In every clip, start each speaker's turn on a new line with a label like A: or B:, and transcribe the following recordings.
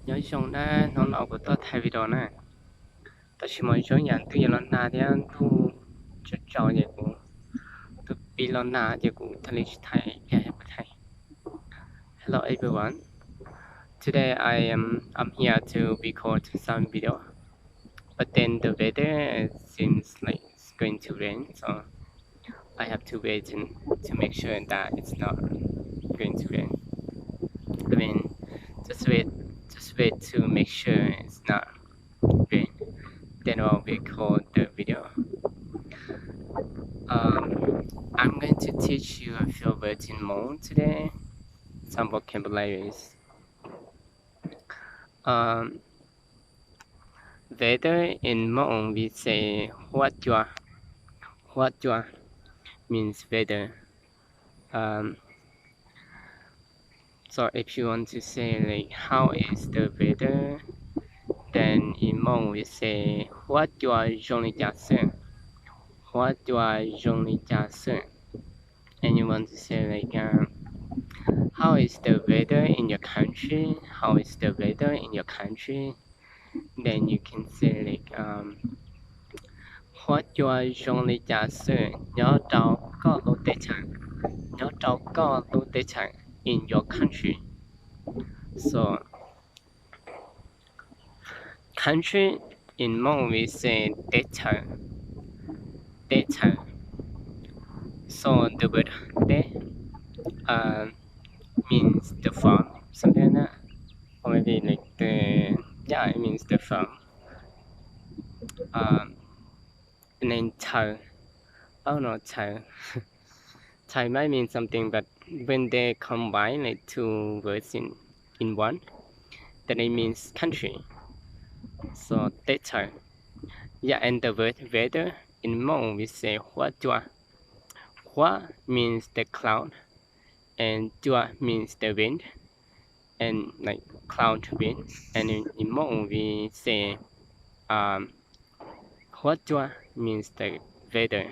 A: nhớ trong đó nó lọ của tôi thay vì đó nè ta chỉ mới cho nhận từ lần nào thì anh thu cho trò vậy cũng từ bị lần nào thì cũng thay thay cái thay. Hello everyone. Today I'm here to record some video, but then the weather seems like it's going to rain, so I have to wait to make sure that it's not going to rain. I mean, just wait to make sure it's not rain. Then I'll record the video. I'm going to teach you a few words in Hmong today, some vocabularies. Weather in Hmong we say Hua Chua. Hua Chua means weather. So if you want to say like how is the weather, then in Hmong we say Hua Chua Zhong Li Jia Se. Hua Chua Zhong Li Jia Se. And you want to say like how is the weather in your country? How is the weather in your country? Then you can say like what your only just nhớ đâu có lô tế chẳng nhớ đâu có lô tế chẳng in your country. So country in Hmong we say tế chẳng. So the word tế means the farm, something like that. Or maybe like it means the farm. And then Thai, I don't know Thai. Thai might mean something, but when they combine like two words in one, then it means country. So that's Thai. Yeah, and the word weather in Hmong we say Hua Chua. Hua means the cloud, and Chua means the wind, and like cloud wind. And in Hmong we say Hua Chua means the weather.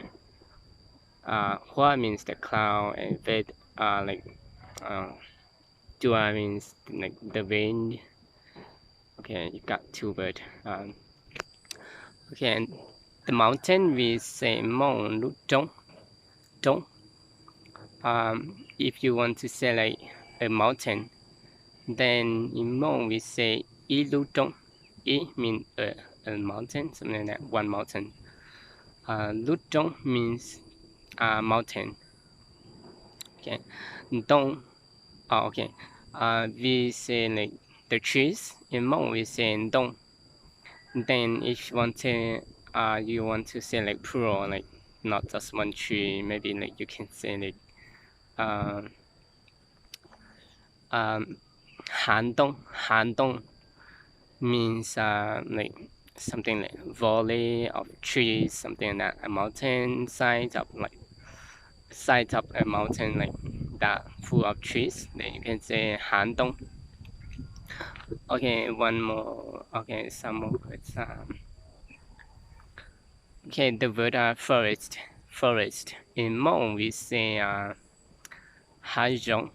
A: Hua means the cloud, and Chua means like the wind. Okay, you got two words. Okay, and the mountain we say Mong Lu Zhong. Zhong. If you want to say like a mountain, then in Hmong we say I Lu Zhong. I means a mountain, something like that, one mountain. Lu Zhong means mountain. Okay, Dong. Oh, okay. We say like the trees in Hmong we say Dong. Then if you want to say like plural, like not just one tree, maybe like you can say like Han Dong means like something like valley of trees, something like that, a mountain side of a mountain like that full of trees. Then you can say Han Dong. Okay, one more. Okay, some more words. Okay, the word forest. Forest. In Hmong we say Ha Zhong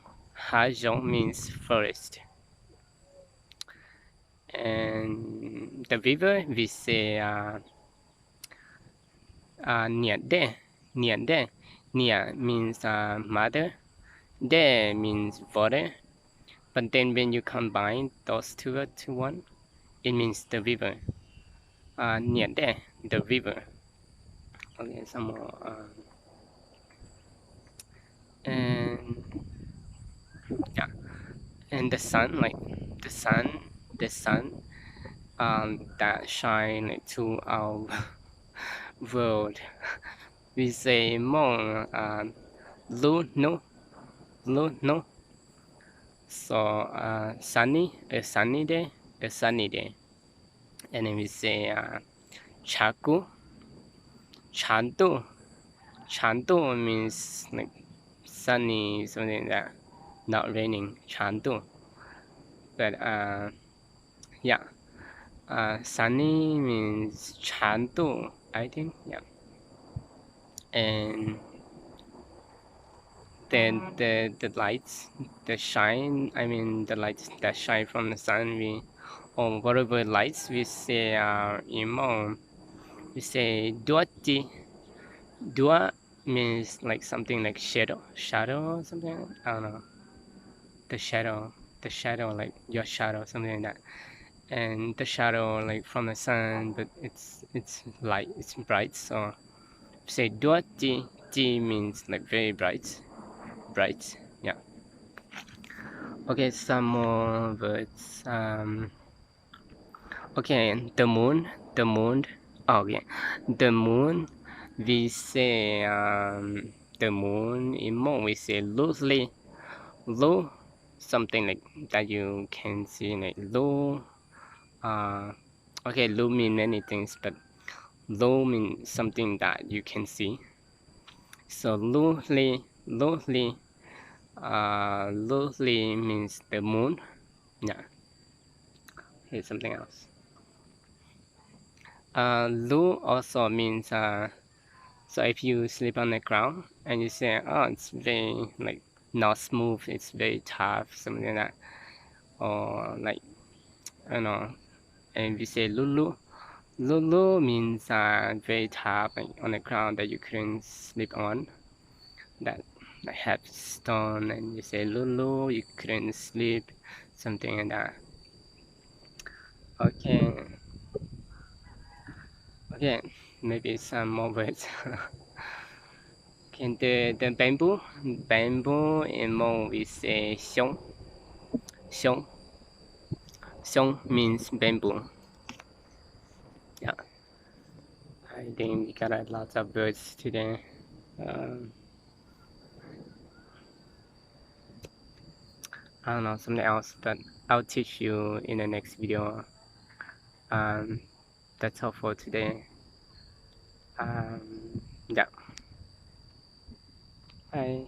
A: means forest. And the river we say Nian De. Nia means mother. De means water. But then when you combine those two words to one, it means the river. Nian De, the river. Okay, some more. And yeah, and the sun, like the sun that shine to our world. We say Mong Lu no. So a sunny day. And then we say Chaku. Chandu means like sunny, something like that, not raining. Chandu. But yeah, sunny means Chandu, I think. Yeah. And then the lights, the lights that shine from the sun, we or whatever lights, we say we say duati. Dua means like something like shadow or something. I don't know. The shadow, like your shadow, something like that. And the shadow like from the sun, but it's light, it's bright. So say duati. Ti means like very bright. Yeah. Okay, some more words. Okay, the moon. Oh yeah, the moon. We say the moon in Hmong we say loosely. Lu, something like that you can see like lu. Okay, lu mean many things, but lu means something that you can see. So loosely means the moon. Yeah. Here's something else. Lu also means so if you sleep on the ground and you say, oh, it's very like not smooth, it's very tough, something like that, or like I don't know, and we say lulu. Lulu means very tough, like on the ground that you couldn't sleep on, that have stone, and you say lulu, you couldn't sleep, something like that. Okay, maybe some more words. Okay, the bamboo in Hmong we say xiong. Xiong. Xiong means bamboo. Yeah, I think we got a lot of words today. I don't know, something else, but I'll teach you in the next video. That's all for today. Yeah. Bye.